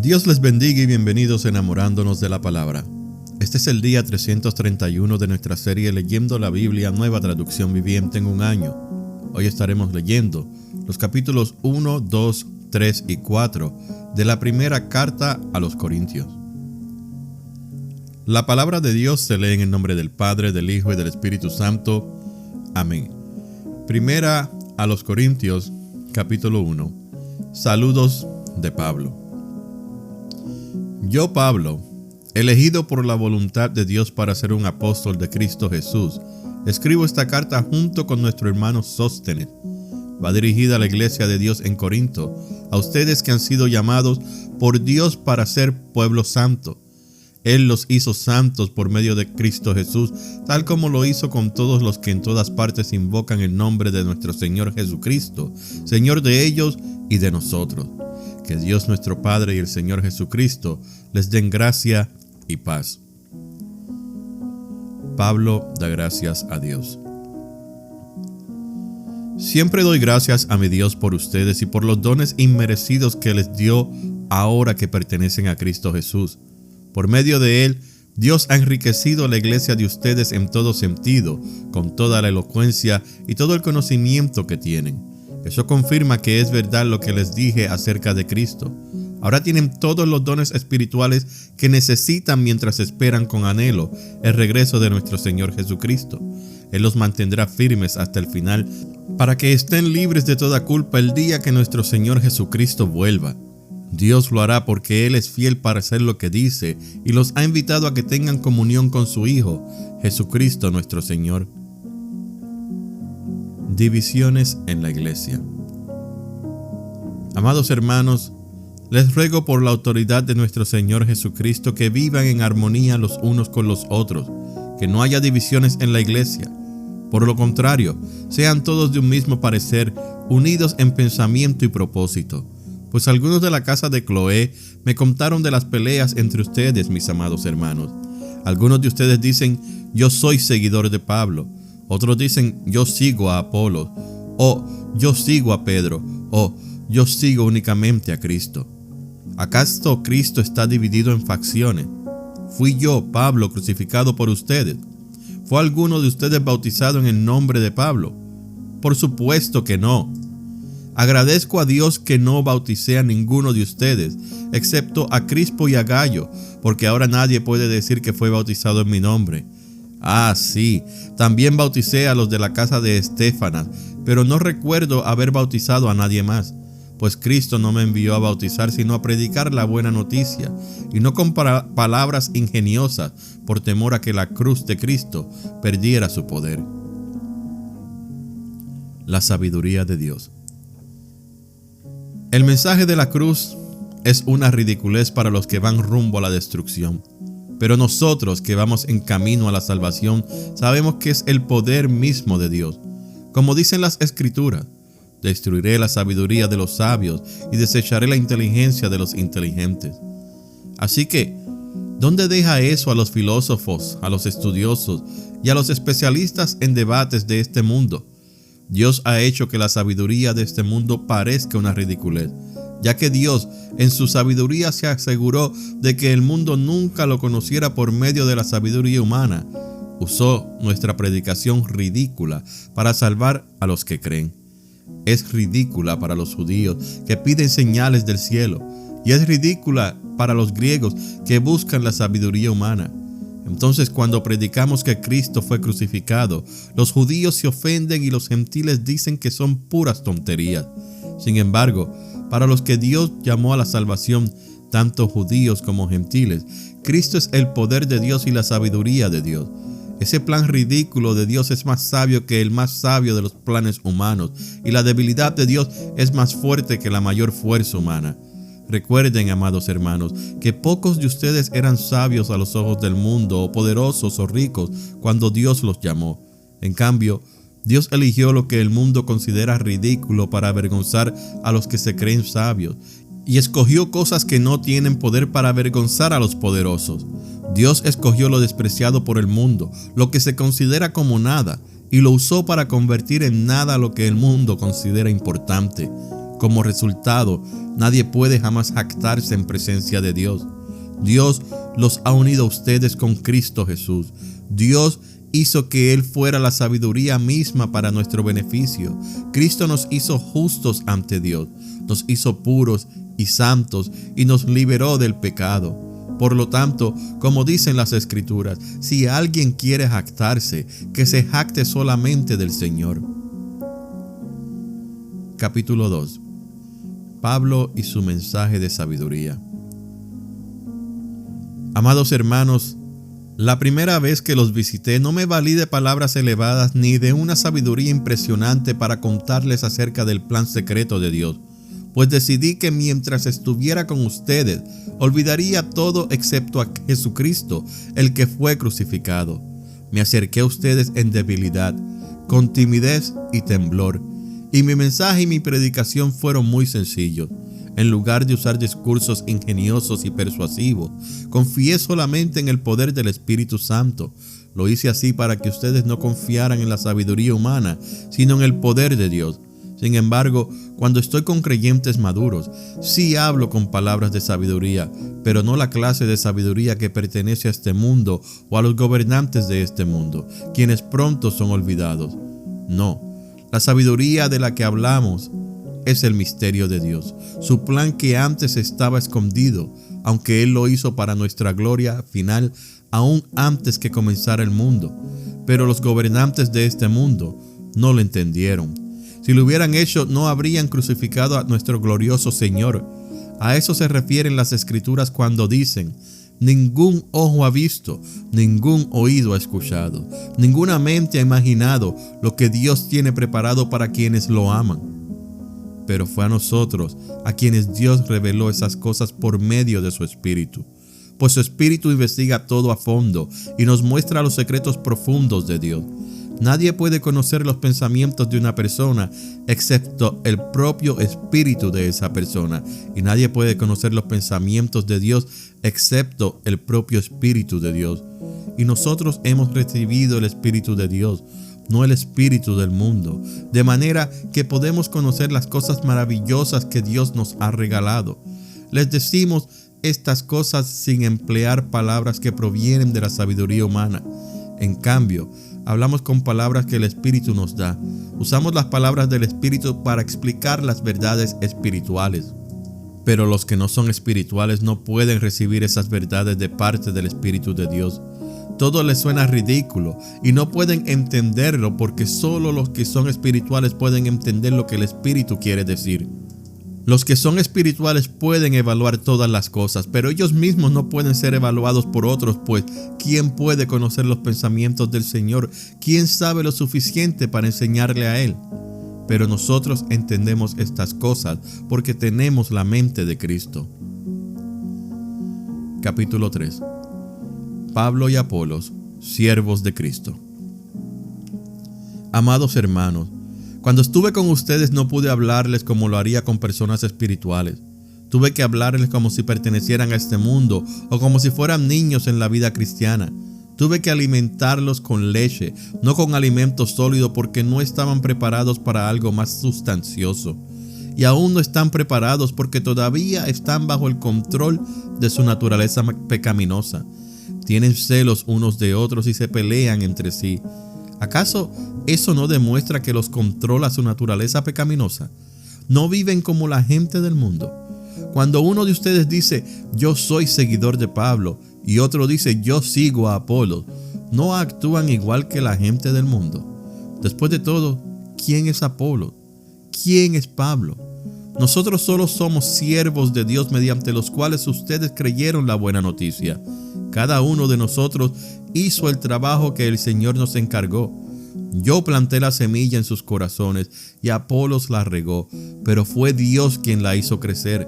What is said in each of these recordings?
Dios les bendiga y bienvenidos enamorándonos de la palabra. Este es el día 331 de nuestra serie Leyendo la Biblia, Nueva Traducción Viviente en un año. Hoy estaremos leyendo los capítulos 1, 2, 3 y 4 de la primera carta a los Corintios. La palabra de Dios se lee en el nombre del Padre, del Hijo y del Espíritu Santo. Amén. Primera a los Corintios, capítulo 1. Saludos de Pablo. Yo, Pablo, elegido por la voluntad de Dios para ser un apóstol de Cristo Jesús, escribo esta carta junto con nuestro hermano Sóstenes. Va dirigida a la iglesia de Dios en Corinto, a ustedes que han sido llamados por Dios para ser pueblo santo. Él los hizo santos por medio de Cristo Jesús, tal como lo hizo con todos los que en todas partes invocan el nombre de nuestro Señor Jesucristo, Señor de ellos y de nosotros. Que Dios nuestro Padre y el Señor Jesucristo les den gracia y paz. Pablo da gracias a Dios. Siempre doy gracias a mi Dios por ustedes y por los dones inmerecidos que les dio ahora que pertenecen a Cristo Jesús. Por medio de Él, Dios ha enriquecido la iglesia de ustedes en todo sentido, con toda la elocuencia y todo el conocimiento que tienen. Eso confirma que es verdad lo que les dije acerca de Cristo. Ahora tienen todos los dones espirituales que necesitan mientras esperan con anhelo el regreso de nuestro Señor Jesucristo. Él los mantendrá firmes hasta el final para que estén libres de toda culpa el día que nuestro Señor Jesucristo vuelva. Dios lo hará porque Él es fiel para hacer lo que dice y los ha invitado a que tengan comunión con su Hijo, Jesucristo nuestro Señor. Divisiones en la iglesia. Amados hermanos, les ruego por la autoridad de nuestro Señor Jesucristo que vivan en armonía los unos con los otros, que no haya divisiones en la iglesia. Por lo contrario, sean todos de un mismo parecer, unidos en pensamiento y propósito. Pues algunos de la casa de Cloé me contaron de las peleas entre ustedes, mis amados hermanos. Algunos de ustedes dicen, yo soy seguidor de Pablo. Otros dicen, yo sigo a Apolos, o yo sigo a Pedro, o yo sigo únicamente a Cristo. ¿Acaso Cristo está dividido en facciones? ¿Fui yo, Pablo, crucificado por ustedes? ¿Fue alguno de ustedes bautizado en el nombre de Pablo? Por supuesto que no. Agradezco a Dios que no bauticé a ninguno de ustedes, excepto a Crispo y a Gayo, porque ahora nadie puede decir que fue bautizado en mi nombre. Ah, sí, también bauticé a los de la casa de Estéfanas, pero no recuerdo haber bautizado a nadie más, pues Cristo no me envió a bautizar, sino a predicar la buena noticia, y no con palabras ingeniosas, por temor a que la cruz de Cristo perdiera su poder. La sabiduría de Dios. El mensaje de la cruz es una ridiculez para los que van rumbo a la destrucción. Pero nosotros que vamos en camino a la salvación sabemos que es el poder mismo de Dios. Como dicen las Escrituras, destruiré la sabiduría de los sabios y desecharé la inteligencia de los inteligentes. Así que, ¿dónde deja eso a los filósofos, a los estudiosos y a los especialistas en debates de este mundo? Dios ha hecho que la sabiduría de este mundo parezca una ridiculez, ya que Dios en su sabiduría se aseguró de que el mundo nunca lo conociera por medio de la sabiduría humana. Usó nuestra predicación ridícula para salvar a los que creen. Es ridícula para los judíos que piden señales del cielo, y es ridícula para los griegos que buscan la sabiduría humana. Entonces, cuando predicamos que Cristo fue crucificado, los judíos se ofenden y los gentiles dicen que son puras tonterías. Sin embargo, para los que Dios llamó a la salvación, tanto judíos como gentiles, Cristo es el poder de Dios y la sabiduría de Dios. Ese plan ridículo de Dios es más sabio que el más sabio de los planes humanos, y la debilidad de Dios es más fuerte que la mayor fuerza humana. Recuerden, amados hermanos, que pocos de ustedes eran sabios a los ojos del mundo, o poderosos o ricos, cuando Dios los llamó. En cambio, Dios eligió lo que el mundo considera ridículo para avergonzar a los que se creen sabios, y escogió cosas que no tienen poder para avergonzar a los poderosos. Dios escogió lo despreciado por el mundo, lo que se considera como nada, y lo usó para convertir en nada lo que el mundo considera importante. Como resultado, nadie puede jamás jactarse en presencia de Dios. Dios los ha unido a ustedes con Cristo Jesús. Dios hizo que Él fuera la sabiduría misma para nuestro beneficio. Cristo nos hizo justos ante Dios, nos hizo puros y santos y nos liberó del pecado. Por lo tanto, como dicen las Escrituras, si alguien quiere jactarse, que se jacte solamente del Señor. Capítulo 2. Pablo y su mensaje de sabiduría. Amados hermanos, la primera vez que los visité no me valí de palabras elevadas ni de una sabiduría impresionante para contarles acerca del plan secreto de Dios, pues decidí que mientras estuviera con ustedes, olvidaría todo excepto a Jesucristo, el que fue crucificado. Me acerqué a ustedes en debilidad, con timidez y temblor, y mi mensaje y mi predicación fueron muy sencillos. En lugar de usar discursos ingeniosos y persuasivos, confié solamente en el poder del Espíritu Santo. Lo hice así para que ustedes no confiaran en la sabiduría humana, sino en el poder de Dios. Sin embargo, cuando estoy con creyentes maduros, sí hablo con palabras de sabiduría, pero no la clase de sabiduría que pertenece a este mundo o a los gobernantes de este mundo, quienes pronto son olvidados. No, la sabiduría de la que hablamos es el misterio de Dios, su plan que antes estaba escondido, aunque Él lo hizo para nuestra gloria final, aún antes que comenzara el mundo. Pero los gobernantes de este mundo no lo entendieron. Si lo hubieran hecho, no habrían crucificado a nuestro glorioso Señor. A eso se refieren las Escrituras cuando dicen: ningún ojo ha visto, ningún oído ha escuchado, ninguna mente ha imaginado lo que Dios tiene preparado para quienes lo aman. Pero fue a nosotros a quienes Dios reveló esas cosas por medio de su Espíritu. Pues su Espíritu investiga todo a fondo y nos muestra los secretos profundos de Dios. Nadie puede conocer los pensamientos de una persona excepto el propio Espíritu de esa persona. Y nadie puede conocer los pensamientos de Dios excepto el propio Espíritu de Dios. Y nosotros hemos recibido el Espíritu de Dios, no el espíritu del mundo, de manera que podemos conocer las cosas maravillosas que Dios nos ha regalado. Les decimos estas cosas sin emplear palabras que provienen de la sabiduría humana. En cambio, hablamos con palabras que el Espíritu nos da. Usamos las palabras del Espíritu para explicar las verdades espirituales. Pero los que no son espirituales no pueden recibir esas verdades de parte del Espíritu de Dios. Todo les suena ridículo y no pueden entenderlo porque solo los que son espirituales pueden entender lo que el Espíritu quiere decir. Los que son espirituales pueden evaluar todas las cosas, pero ellos mismos no pueden ser evaluados por otros, pues ¿quién puede conocer los pensamientos del Señor? ¿Quién sabe lo suficiente para enseñarle a Él? Pero nosotros entendemos estas cosas porque tenemos la mente de Cristo. Capítulo 3. Pablo y Apolos, siervos de Cristo. Amados hermanos, cuando estuve con ustedes no pude hablarles como lo haría con personas espirituales. Tuve que hablarles como si pertenecieran a este mundo o como si fueran niños en la vida cristiana. Tuve que alimentarlos con leche, no con alimento sólido, porque no estaban preparados para algo más sustancioso. Y aún no están preparados porque todavía están bajo el control de su naturaleza pecaminosa. Tienen celos unos de otros y se pelean entre sí. ¿Acaso eso no demuestra que los controla su naturaleza pecaminosa? No viven como la gente del mundo. Cuando uno de ustedes dice: yo soy seguidor de Pablo, y otro dice: yo sigo a Apolos, ¿no actúan igual que la gente del mundo? Después de todo, ¿quién es Apolos? ¿Quién es Pablo? Nosotros solo somos siervos de Dios mediante los cuales ustedes creyeron la buena noticia. Cada uno de nosotros hizo el trabajo que el Señor nos encargó. Yo planté la semilla en sus corazones y Apolos la regó, pero fue Dios quien la hizo crecer.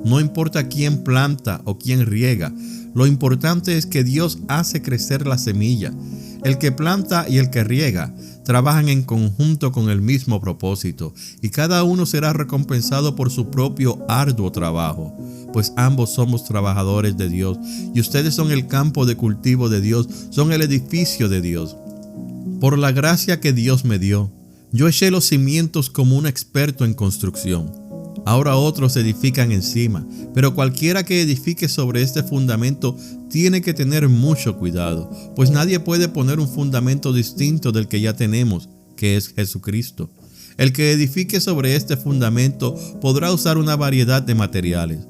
No importa quién planta o quién riega, lo importante es que Dios hace crecer la semilla. El que planta y el que riega trabajan en conjunto con el mismo propósito, y cada uno será recompensado por su propio arduo trabajo, pues ambos somos trabajadores de Dios, y ustedes son el campo de cultivo de Dios, son el edificio de Dios. Por la gracia que Dios me dio, yo eché los cimientos como un experto en construcción. Ahora otros edifican encima, pero cualquiera que edifique sobre este fundamento tiene que tener mucho cuidado, pues nadie puede poner un fundamento distinto del que ya tenemos, que es Jesucristo. El que edifique sobre este fundamento podrá usar una variedad de materiales: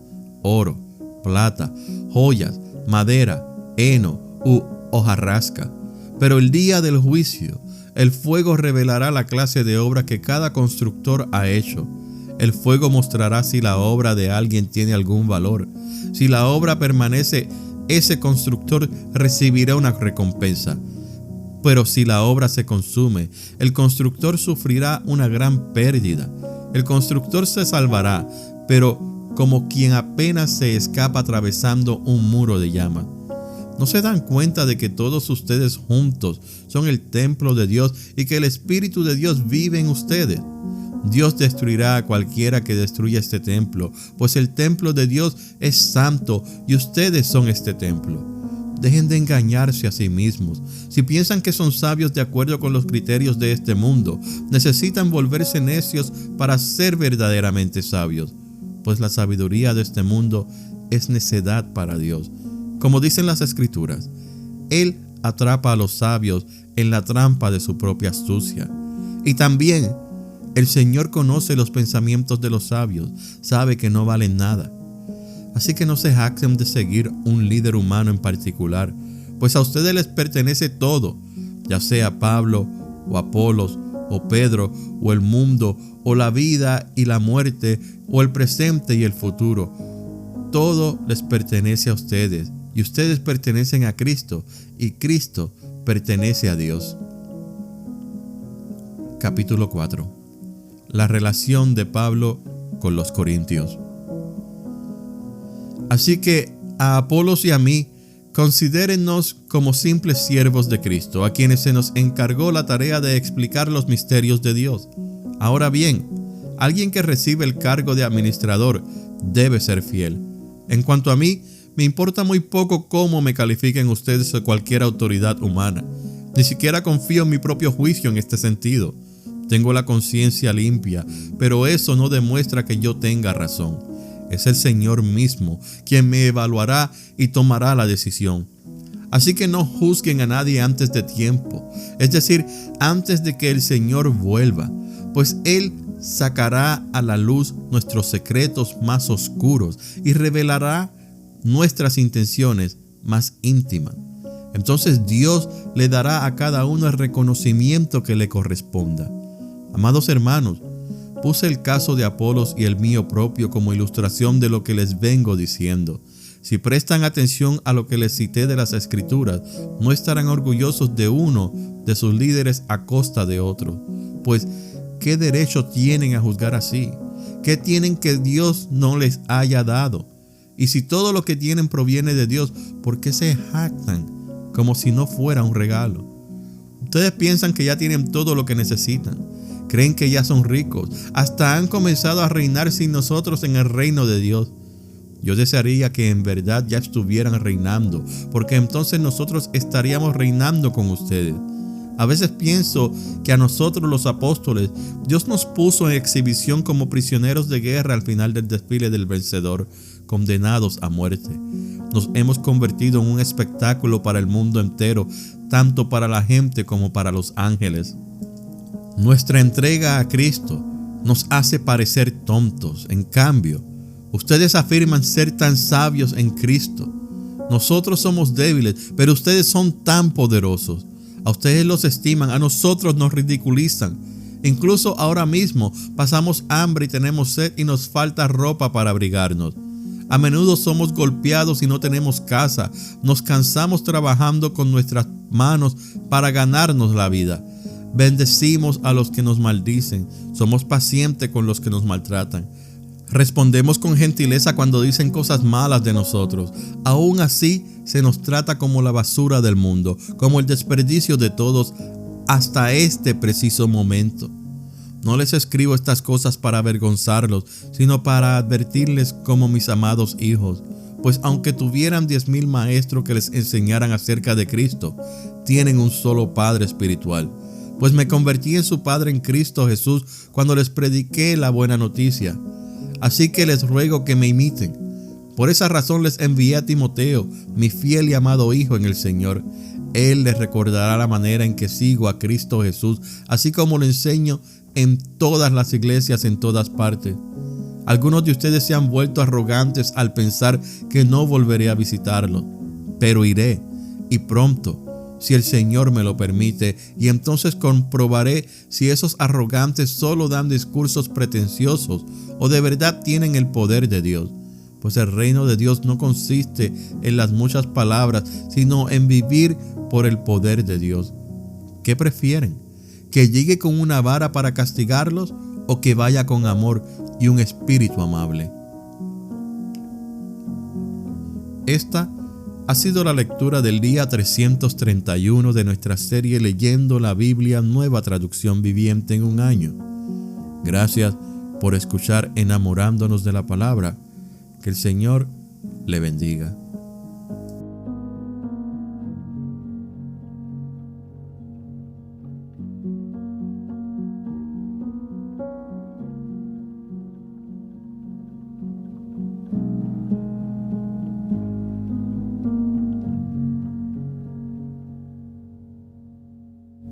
oro, plata, joyas, madera, heno u hojarasca. Pero el día del juicio, el fuego revelará la clase de obra que cada constructor ha hecho. El fuego mostrará si la obra de alguien tiene algún valor. Si la obra permanece, ese constructor recibirá una recompensa. Pero si la obra se consume, el constructor sufrirá una gran pérdida. El constructor se salvará, pero como quien apenas se escapa atravesando un muro de llamas. ¿No se dan cuenta de que todos ustedes juntos son el templo de Dios y que el Espíritu de Dios vive en ustedes? Dios destruirá a cualquiera que destruya este templo, pues el templo de Dios es santo y ustedes son este templo. Dejen de engañarse a sí mismos. Si piensan que son sabios de acuerdo con los criterios de este mundo, necesitan volverse necios para ser verdaderamente sabios, pues la sabiduría de este mundo es necedad para Dios. Como dicen las Escrituras, Él atrapa a los sabios en la trampa de su propia astucia. Y también el Señor conoce los pensamientos de los sabios, sabe que no valen nada. Así que no se jacten de seguir un líder humano en particular, pues a ustedes les pertenece todo, ya sea Pablo o Apolos o Pedro o el mundo o la vida y la muerte o el presente y el futuro. Todo les pertenece a ustedes y ustedes pertenecen a Cristo y Cristo pertenece a Dios. Capítulo 4. La relación de Pablo con los corintios. Así que a Apolos y a mí, considérennos como simples siervos de Cristo, a quienes se nos encargó la tarea de explicar los misterios de Dios. Ahora bien, alguien que recibe el cargo de administrador debe ser fiel. En cuanto a mí, me importa muy poco cómo me califiquen ustedes o cualquier autoridad humana. Ni siquiera confío en mi propio juicio en este sentido. Tengo la conciencia limpia, pero eso no demuestra que yo tenga razón. Es el Señor mismo quien me evaluará y tomará la decisión. Así que no juzguen a nadie antes de tiempo, es decir, antes de que el Señor vuelva, pues Él sacará a la luz nuestros secretos más oscuros y revelará nuestras intenciones más íntimas. Entonces Dios le dará a cada uno el reconocimiento que le corresponda. Amados hermanos, puse el caso de Apolos y el mío propio como ilustración de lo que les vengo diciendo. Si prestan atención a lo que les cité de las Escrituras, no estarán orgullosos de uno de sus líderes a costa de otro. Pues, ¿qué derecho tienen a juzgar así? ¿Qué tienen que Dios no les haya dado? Y si todo lo que tienen proviene de Dios, ¿por qué se jactan como si no fuera un regalo? Ustedes piensan que ya tienen todo lo que necesitan. Creen que ya son ricos. Hasta han comenzado a reinar sin nosotros en el reino de Dios. Yo desearía que en verdad ya estuvieran reinando, porque entonces nosotros estaríamos reinando con ustedes. A veces pienso que a nosotros los apóstoles, Dios nos puso en exhibición como prisioneros de guerra al final del desfile del vencedor, condenados a muerte. Nos hemos convertido en un espectáculo para el mundo entero, tanto para la gente como para los ángeles. Nuestra entrega a Cristo nos hace parecer tontos. En cambio, ustedes afirman ser tan sabios en Cristo. Nosotros somos débiles, pero ustedes son tan poderosos. A ustedes los estiman, a nosotros nos ridiculizan. Incluso ahora mismo pasamos hambre y tenemos sed y nos falta ropa para abrigarnos. A menudo somos golpeados y no tenemos casa. Nos cansamos trabajando con nuestras manos para ganarnos la vida. Bendecimos a los que nos maldicen. Somos pacientes con los que nos maltratan. Respondemos con gentileza cuando dicen cosas malas de nosotros. Aún así, se nos trata como la basura del mundo, como el desperdicio de todos hasta este preciso momento. No les escribo estas cosas para avergonzarlos, sino para advertirles como mis amados hijos. Pues aunque tuvieran 10,000 maestros que les enseñaran acerca de Cristo, tienen un solo Padre espiritual. Pues me convertí en su Padre en Cristo Jesús cuando les prediqué la buena noticia. Así que les ruego que me imiten. Por esa razón les envié a Timoteo, mi fiel y amado hijo en el Señor. Él les recordará la manera en que sigo a Cristo Jesús, así como lo enseño en todas las iglesias en todas partes. Algunos de ustedes se han vuelto arrogantes al pensar que no volveré a visitarlos, pero iré, y pronto, si el Señor me lo permite, y entonces comprobaré si esos arrogantes solo dan discursos pretenciosos o de verdad tienen el poder de Dios. Pues el reino de Dios no consiste en las muchas palabras, sino en vivir por el poder de Dios. ¿Qué prefieren? ¿Que llegue con una vara para castigarlos o que vaya con amor y un espíritu amable? Esta ha sido la lectura del día 331 de nuestra serie Leyendo la Biblia, Nueva Traducción Viviente en un año. Gracias por escuchar Enamorándonos de la Palabra. Que el Señor le bendiga.